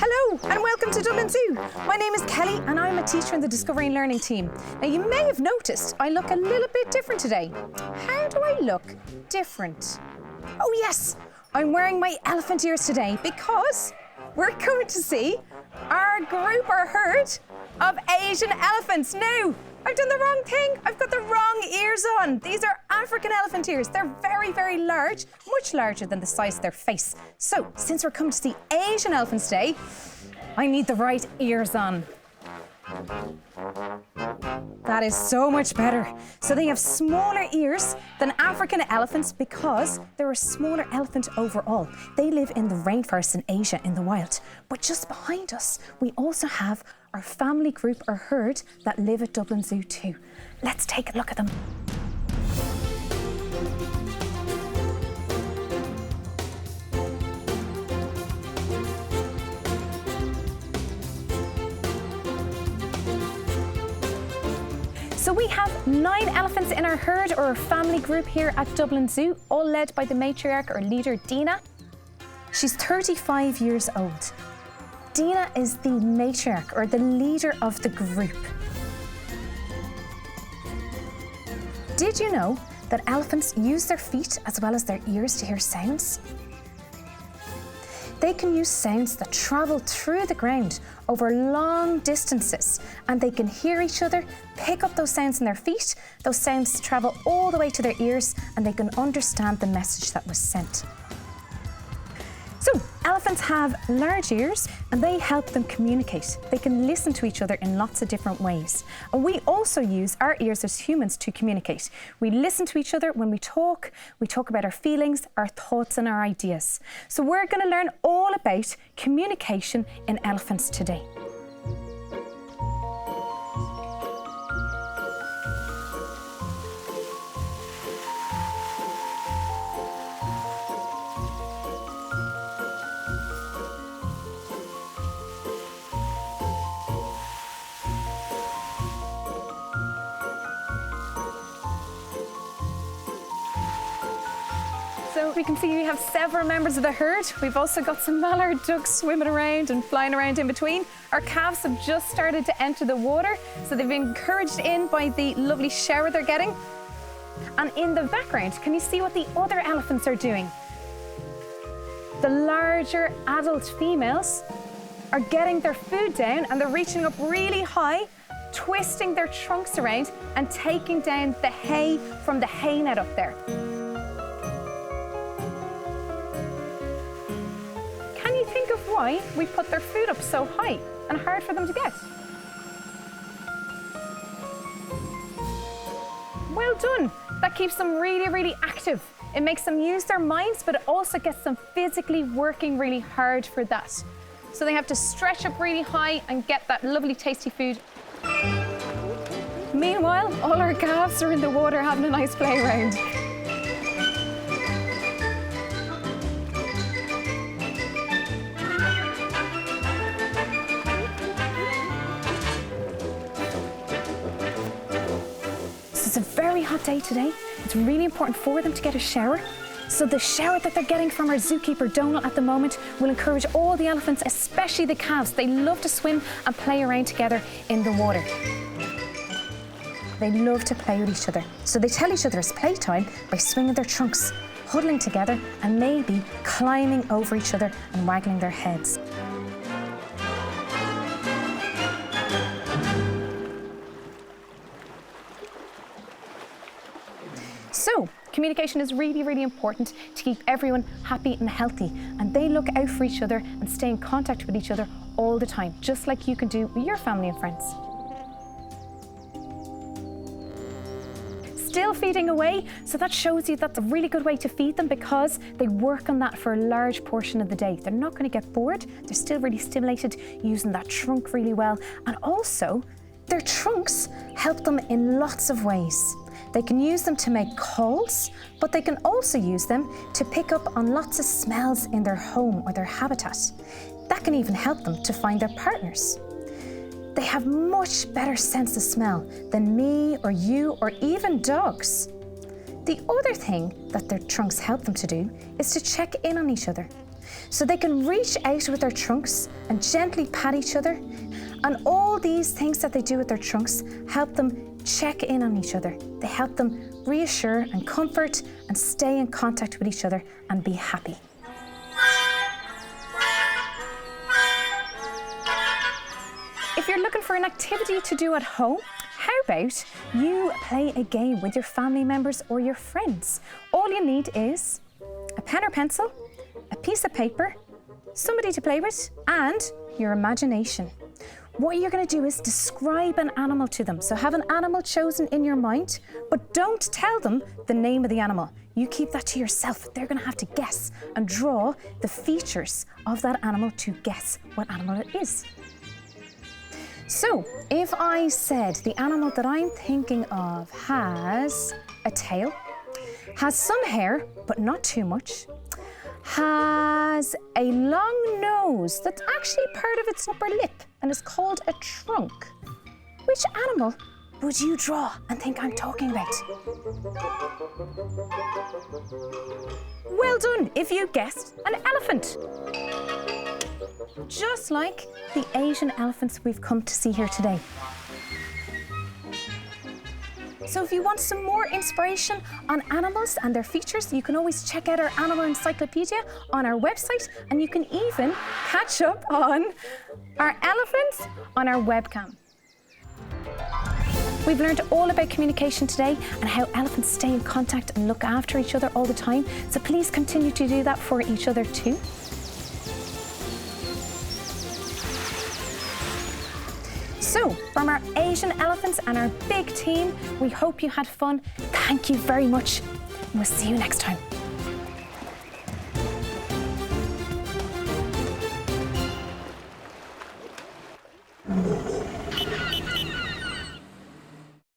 Hello and welcome to Dublin Zoo. My name is Kelly and I'm a teacher in the Discovery and Learning team. Now you may have noticed I look a little bit different today. How do I look different? Oh yes, I'm wearing my elephant ears today because we're going to see our group or herd of Asian elephants. No, I've done the wrong thing. I've got the wrong ears on. These are African elephant ears. They're very, very large, much larger than the size of their face. So, since we're coming to see Asian elephants today, I need the right ears on. That is so much better. So they have smaller ears than African elephants because they're a smaller elephant overall. They live in the rainforests in Asia in the wild. But just behind us, we also have our family group or herd that live at Dublin Zoo too. Let's take a look at them. So we have 9 elephants in our herd or family group here at Dublin Zoo, all led by the matriarch or leader, Dina. She's 35 years old. Dina is the matriarch or the leader of the group. Did you know that elephants use their feet as well as their ears to hear sounds? They can use sounds that travel through the ground over long distances, and they can hear each other, pick up those sounds in their feet. Those sounds travel all the way to their ears and they can understand the message that was sent. So, elephants have large ears and they help them communicate. They can listen to each other in lots of different ways. And we also use our ears as humans to communicate. We listen to each other when we talk about our feelings, our thoughts and our ideas. So we're going to learn all about communication in elephants today. So we can see we have several members of the herd. We've also got some mallard ducks swimming around and flying around in between. Our calves have just started to enter the water, so they've been encouraged in by the lovely shower they're getting. And in the background, can you see what the other elephants are doing? The larger adult females are getting their food down and they're reaching up really high, twisting their trunks around and taking down the hay from the hay net up there. Think of why we put their food up so high and hard for them to get. Well done. That keeps them really, really active. It makes them use their minds, but it also gets them physically working really hard for that. So they have to stretch up really high and get that lovely tasty food. Meanwhile, all our calves are in the water having a nice play around. It's a very hot day today. It's really important for them to get a shower. So the shower that they're getting from our zookeeper Donal at the moment will encourage all the elephants, especially the calves. They love to swim and play around together in the water. They love to play with each other. So they tell each other it's playtime by swinging their trunks, huddling together and maybe climbing over each other and waggling their heads. So, communication is really, really important to keep everyone happy and healthy. And they look out for each other and stay in contact with each other all the time, just like you can do with your family and friends. Still feeding away, so that shows you that's a really good way to feed them because they work on that for a large portion of the day. They're not going to get bored. They're still really stimulated using that trunk really well. And also, their trunks help them in lots of ways. They can use them to make calls, but they can also use them to pick up on lots of smells in their home or their habitat. That can even help them to find their partners. They have much better sense of smell than me or you or even dogs. The other thing that their trunks help them to do is to check in on each other. So they can reach out with their trunks and gently pat each other. And all these things that they do with their trunks help them check in on each other. They help them reassure and comfort and stay in contact with each other and be happy. If you're looking for an activity to do at home, how about you play a game with your family members or your friends? All you need is a pen or pencil, a piece of paper, somebody to play with, and your imagination. What you're going to do is describe an animal to them. So have an animal chosen in your mind, but don't tell them the name of the animal. You keep that to yourself. They're going to have to guess and draw the features of that animal to guess what animal it is. So if I said the animal that I'm thinking of has a tail, has some hair, but not too much, has a long nose that's actually part of its upper lip and is called a trunk, which animal would you draw and think I'm talking about? Well done if you guessed an elephant. Just like the Asian elephants we've come to see here today. So if you want some more inspiration on animals and their features, you can always check out our animal encyclopedia on our website, and you can even catch up on our elephants on our webcam. We've learned all about communication today and how elephants stay in contact and look after each other all the time. So please continue to do that for each other too. So, from our Asian elephants and our big team, we hope you had fun. Thank you very much, and we'll see you next time.